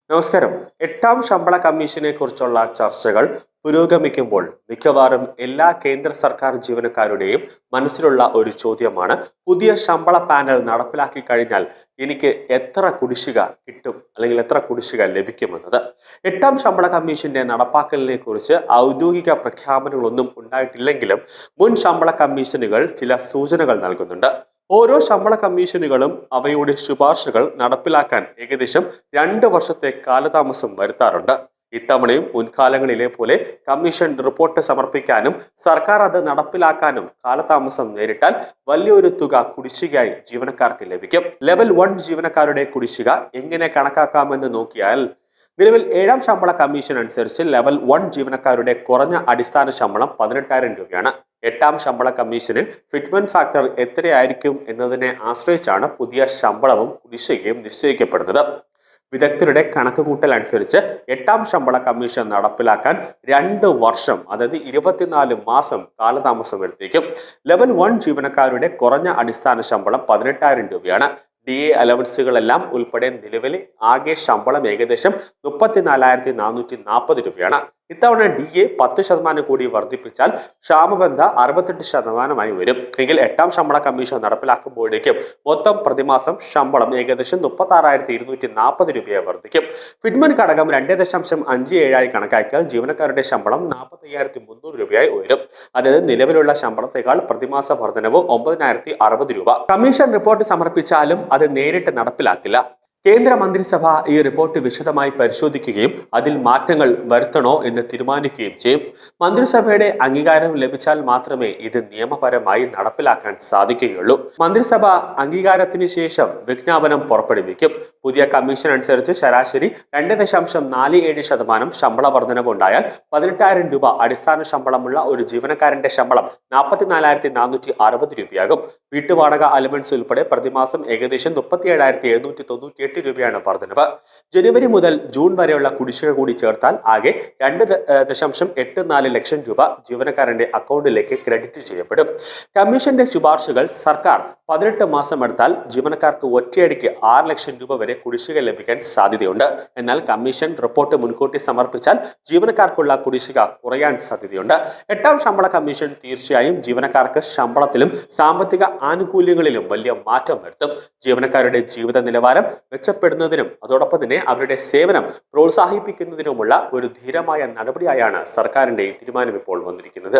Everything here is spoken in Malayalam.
നമസ്കാരം. എട്ടാം ശമ്പള കമ്മീഷനെ കുറിച്ചുള്ള ചർച്ചകൾ പുരോഗമിക്കുമ്പോൾ മിക്കവാറും എല്ലാ കേന്ദ്ര സർക്കാർ ജീവനക്കാരുടെയും മനസ്സിലുള്ള ഒരു ചോദ്യമാണ്, പുതിയ ശമ്പള പാനൽ നടപ്പിലാക്കി കഴിഞ്ഞാൽ എനിക്ക് എത്ര കുടിശ്ശിക കിട്ടും അല്ലെങ്കിൽ എത്ര കുടിശ്ശിക ലഭിക്കുമെന്നത്. എട്ടാം ശമ്പള കമ്മീഷന്റെ നടപ്പാക്കലിനെ കുറിച്ച് ഔദ്യോഗിക പ്രഖ്യാപനങ്ങളൊന്നും ഉണ്ടായിട്ടില്ലെങ്കിലും മുൻ ശമ്പള കമ്മീഷനുകൾ ചില സൂചനകൾ നൽകുന്നുണ്ട്. ഓരോ ശമ്പള കമ്മീഷനുകളും അവയുടെ ശുപാർശകൾ നടപ്പിലാക്കാൻ ഏകദേശം 2 വർഷത്തെ കാലതാമസം വരുത്താറുണ്ട്. ഇത്തവണയും മുൻകാലങ്ങളിലെ പോലെ കമ്മീഷൻ റിപ്പോർട്ട് സമർപ്പിക്കാനും സർക്കാർ അത് നടപ്പിലാക്കാനും കാലതാമസം നേരിട്ടാൽ വലിയൊരു തുക കുടിശ്ശികയായി ജീവനക്കാർക്ക് ലഭിക്കും. ലെവൽ 1 ജീവനക്കാരുടെ കുടിശ്ശിക എങ്ങനെ കണക്കാക്കാമെന്ന് നോക്കിയാൽ, നിലവിൽ 7ാം ശമ്പള കമ്മീഷൻ അനുസരിച്ച് ലെവൽ 1 ജീവനക്കാരുടെ കുറഞ്ഞ അടിസ്ഥാന ശമ്പളം 18,000 രൂപയാണ്. 8ാം ശമ്പള കമ്മീഷനിൽ ഫിറ്റ്മെന്റ് ഫാക്ടർ എത്രയായിരിക്കും എന്നതിനെ ആശ്രയിച്ചാണ് പുതിയ ശമ്പളവും കുടിശ്ശികയും നിശ്ചയിക്കപ്പെടുന്നത്. വിദഗ്ധരുടെ കണക്കുകൂട്ടൽ അനുസരിച്ച് 8ാം ശമ്പള കമ്മീഷൻ നടപ്പിലാക്കാൻ 2 വർഷം, അതായത് 24 മാസം കാലതാമസം എടുത്തേക്കും. ലെവൽ 1 ജീവനക്കാരുടെ കുറഞ്ഞ അടിസ്ഥാന ശമ്പളം 18,000 രൂപയാണ്. DA അലവൻസുകളെല്ലാം ഉൾപ്പെടെ നിലവിലെ ആകെ ശമ്പളം ഏകദേശം 34,440 രൂപയാണ്. ഇത്തവണ DA 10% കൂടി വർദ്ധിപ്പിച്ചാൽ ക്ഷാമബന്ധ 68% വരും. എങ്കിൽ 8ാം ശമ്പള കമ്മീഷൻ നടപ്പിലാക്കുമ്പോഴേക്കും മൊത്തം പ്രതിമാസം ശമ്പളം ഏകദേശം 36,240 രൂപയെ വർദ്ധിക്കും. ഫിറ്റ്മെന്റ് ഘടകം 2.57 കണക്കാക്കിയാൽ ജീവനക്കാരുടെ ശമ്പളം 45,300 രൂപയായി ഉയരും. അതായത് നിലവിലുള്ള ശമ്പളത്തെക്കാൾ പ്രതിമാസ വർധനവ് 9,060 രൂപ. കമ്മീഷൻ റിപ്പോർട്ട് സമർപ്പിച്ചാലും അത് നേരിട്ട് നടപ്പിലാക്കില്ല. കേന്ദ്ര മന്ത്രിസഭ ഈ റിപ്പോർട്ട് വിശദമായി പരിശോധിക്കുകയും അതിൽ മാറ്റങ്ങൾ വരുത്തണോ എന്ന് തീരുമാനിക്കുകയും ചെയ്യും. മന്ത്രിസഭയുടെ അംഗീകാരം ലഭിച്ചാൽ മാത്രമേ ഇത് നിയമപരമായി നടപ്പിലാക്കാൻ സാധിക്കുകയുള്ളൂ. മന്ത്രിസഭ അംഗീകാരത്തിന് ശേഷം വിജ്ഞാപനം പുറപ്പെടുവിക്കും. പുതിയ കമ്മീഷൻ അനുസരിച്ച് ശരാശരി 2.47% ശമ്പള വർധനവ് ഉണ്ടായാൽ 18,000 രൂപ അടിസ്ഥാന ശമ്പളമുള്ള ഒരു ജീവനക്കാരന്റെ ശമ്പളം 44,460 രൂപയാകും. വീട്ടുവാടക അലവൻസ് ഉൾപ്പെടെ പ്രതിമാസം ഏകദേശം 37,798 രൂപയാണ് വർധനവ്. ജനുവരി മുതൽ ജൂൺ വരെയുള്ള കുടിശ്ശിക കൂടി ചേർത്താൽ ആകെ 2.84 ലക്ഷം രൂപ ജീവനക്കാരന്റെ അക്കൗണ്ടിലേക്ക് ക്രെഡിറ്റ് ചെയ്യപ്പെടും. കമ്മീഷന്റെ ശുപാർശകൾ സർക്കാർ 18 മാസം എടുത്താൽ ജീവനക്കാർക്ക് ഒറ്റയടിക്ക് 6 ലക്ഷം രൂപ വരെ കുടിശ്ശിക ലഭിക്കാൻ സാധ്യതയുണ്ട്. എന്നാൽ കമ്മീഷൻ റിപ്പോർട്ട് മുൻകൂട്ടി സമർപ്പിച്ചാൽ ജീവനക്കാർക്കുള്ള കുടിശ്ശിക കുറയാൻ സാധ്യതയുണ്ട്. 8ാം ശമ്പള കമ്മീഷൻ തീർച്ചയായും ജീവനക്കാർക്ക് ശമ്പളത്തിലും സാമ്പത്തിക ആനുകൂല്യങ്ങളിലും വലിയ മാറ്റം വരുത്തും. ജീവനക്കാരുടെ ജീവിത നിലവാരം മെച്ചപ്പെടുന്നതിനും അതോടൊപ്പം തന്നെ അവരുടെ സേവനം പ്രോത്സാഹിപ്പിക്കുന്നതിനുമുള്ള ഒരു ധീരമായ നടപടിയായാണ് സർക്കാരിന്റെ തീരുമാനം ഇപ്പോൾ വന്നിരിക്കുന്നത്.